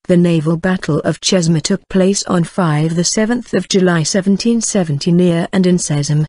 The naval Battle of Chesma took place on 7 July 1770 near and in Chesme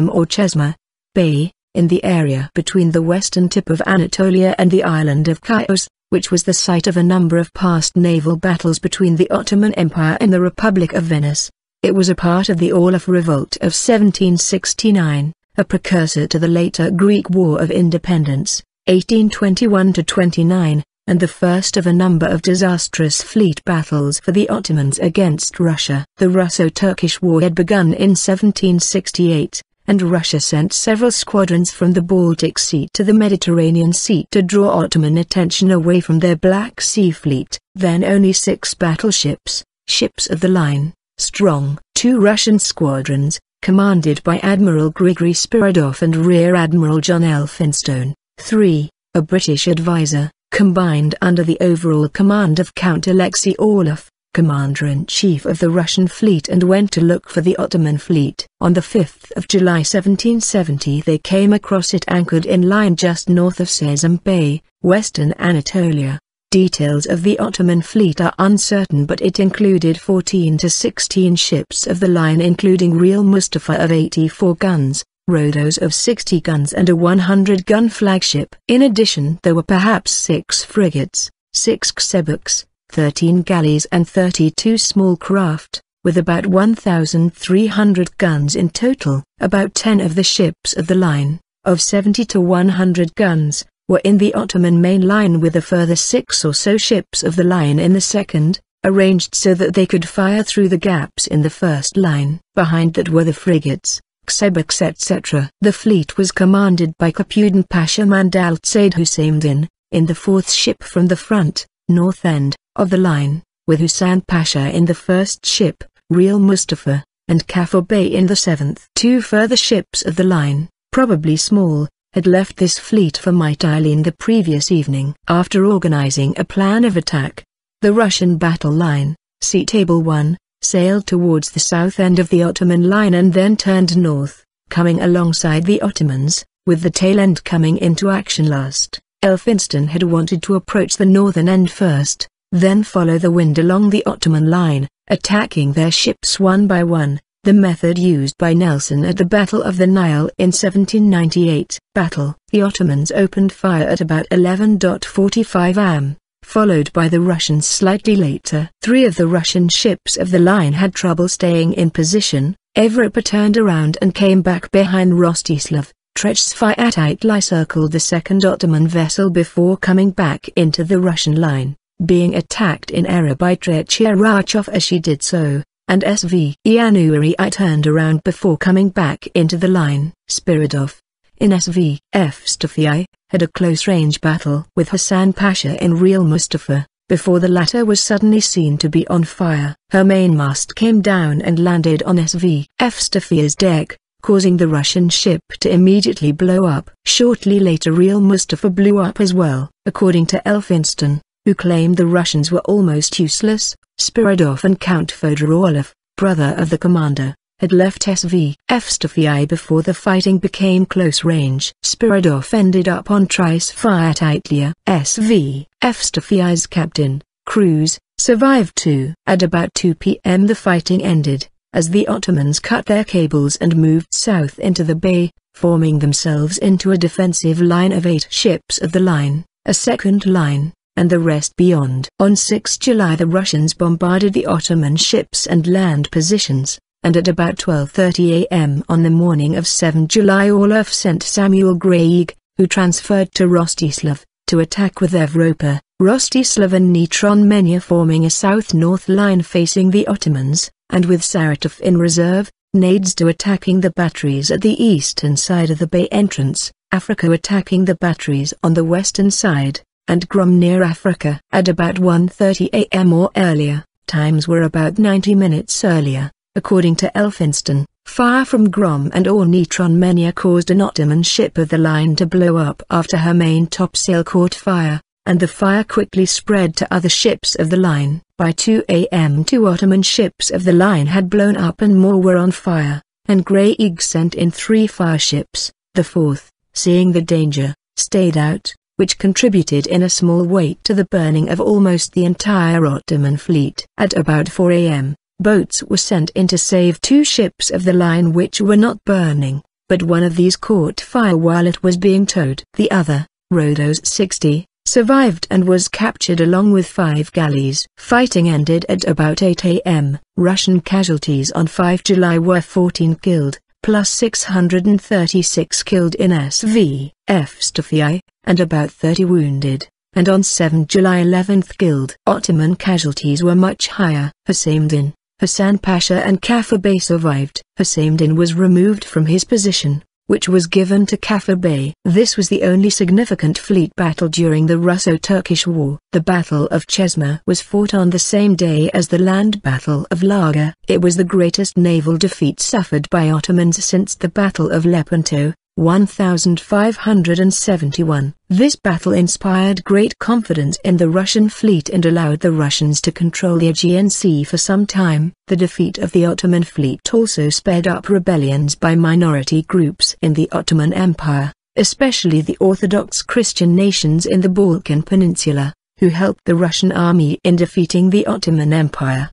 or Chesma Bay, in the area between the western tip of Anatolia and the island of Chios, which was the site of a number of past naval battles between the Ottoman Empire and the Republic of Venice. It was a part of the Orlov Revolt of 1769, a precursor to the later Greek War of Independence, 1821–29, and the first of a number of disastrous fleet battles for the Ottomans against Russia. The Russo-Turkish War had begun in 1768, and Russia sent several squadrons from the Baltic Sea to the Mediterranean Sea to draw Ottoman attention away from their Black Sea fleet. Then only 6 battleships, ships of the line, strong. 2 Russian squadrons, commanded by Admiral Grigory Spiridov and Rear Admiral John Elphinstone. 3, a British advisor, combined under the overall command of Count Alexei Orlov, Commander-in-Chief of the Russian fleet, and went to look for the Ottoman fleet. On the 5th of July 1770 they came across it anchored in line just north of Chesme Bay, western Anatolia. Details of the Ottoman fleet are uncertain, but it included 14 to 16 ships of the line, including Real Mustafa of 84 guns, Rhodos of 60 guns and a 100-gun flagship. In addition there were perhaps 6 frigates, 6 xebuks, 13 galleys and 32 small craft, with about 1,300 guns in total. About 10 of the ships of the line, of 70 to 100 guns, were in the Ottoman main line, with a further 6 or so ships of the line in the second, arranged so that they could fire through the gaps in the first line. Behind that were the frigates, xebuks etc. The fleet was commanded by Capudan Pasha Mandal Said Hussein in the 4th ship from the front, north end, of the line, with Hussein Pasha in the 1st ship, Real Mustafa, and Kafur Bey in the 7th. 2 further ships of the line, probably small, had left this fleet for Mytilene the previous evening. After organizing a plan of attack, the Russian battle line, see Table 1, sailed towards the south end of the Ottoman line and then turned north, coming alongside the Ottomans, with the tail end coming into action last. Elphinstone had wanted to approach the northern end first, then follow the wind along the Ottoman line, attacking their ships one by one, the method used by Nelson at the Battle of the Nile in 1798. The Ottomans opened fire at about 11:45 am. Followed by the Russians slightly later. 3 of the Russian ships of the line had trouble staying in position. Evropa turned around and came back behind Rostislav. Chesme circled the second Ottoman vessel before coming back into the Russian line, being attacked in error by Trecherachov as she did so, and SV Yanuary turned around before coming back into the line. Spiridov, in SV Evstafii, had a close-range battle with Hassan Pasha in Real Mustafa, before the latter was suddenly seen to be on fire. Her mainmast came down and landed on SV Evstafia's deck, causing the Russian ship to immediately blow up. Shortly later Real Mustafa blew up as well. According to Elphinstone, who claimed the Russians were almost useless, Spiridov and Count Fyodor Orlov, brother of the commander, had left SV Evstafii before the fighting became close range. Spiridov ended up on Trisfiatitlia. SV Evstafii's captain, Cruz, survived too. At about 2 p.m. the fighting ended, as the Ottomans cut their cables and moved south into the bay, forming themselves into a defensive line of 8 ships of the line, a second line, and the rest beyond. On 6 July the Russians bombarded the Ottoman ships and land positions, and at about 12:30 am on the morning of 7 July Orlov sent Samuel Greig, who transferred to Rostislav, to attack with Evropa, Rostislav and Nitron Menya forming a south-north line facing the Ottomans, and with Saratov in reserve, Nadezhda attacking the batteries at the eastern side of the bay entrance, Africa attacking the batteries on the western side, and Grom near Africa. At about 1:30 am or earlier, times were about 90 minutes earlier, according to Elphinstone, fire from Grom and or Nitron Menya caused an Ottoman ship of the line to blow up after her main topsail caught fire, and the fire quickly spread to other ships of the line. By 2 am 2 Ottoman ships of the line had blown up and more were on fire, and Greig sent in 3 fireships. The 4th, seeing the danger, stayed out, which contributed in a small weight to the burning of almost the entire Ottoman fleet. At about 4 a.m., boats were sent in to save 2 ships of the line which were not burning, but one of these caught fire while it was being towed. The other, Rhodos 60, survived and was captured along with 5 galleys. Fighting ended at about 8 a.m. Russian casualties on 5 July were 14 killed, plus 636 killed in SV, Efstafi, and about 30 wounded, and on 7 July 11th killed. Ottoman casualties were much higher. Hüseyin, Hasan Pasha and Kafur Bey survived. Hüseyin was removed from his position, which was given to Kafur Bey. This was the only significant fleet battle during the Russo-Turkish War. The Battle of Chesme was fought on the same day as the land battle of Laga. It was the greatest naval defeat suffered by Ottomans since the Battle of Lepanto, 1571. This battle inspired great confidence in the Russian fleet and allowed the Russians to control the Aegean Sea for some time. The defeat of the Ottoman fleet also sped up rebellions by minority groups in the Ottoman Empire, especially the Orthodox Christian nations in the Balkan Peninsula, who helped the Russian army in defeating the Ottoman Empire.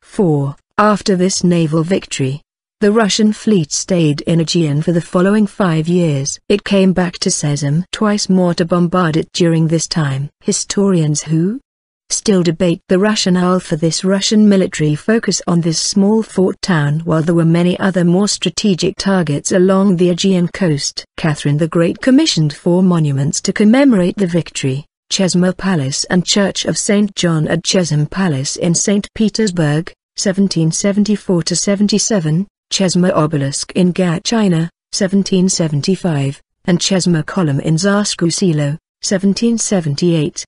4. After this naval victory, the Russian fleet stayed in Aegean for the following 5 years. It came back to Çeşme twice more to bombard it during this time. Historians who still debate the rationale for this Russian military focus on this small fort town, while there were many other more strategic targets along the Aegean coast. Catherine the Great commissioned 4 monuments to commemorate the victory: Chesme Palace and Church of St. John at Chesme Palace in St. Petersburg, 1774–77, Chesme Obelisk in Gachina, 1775, and Chesme Column in Zarsku Selo, 1778.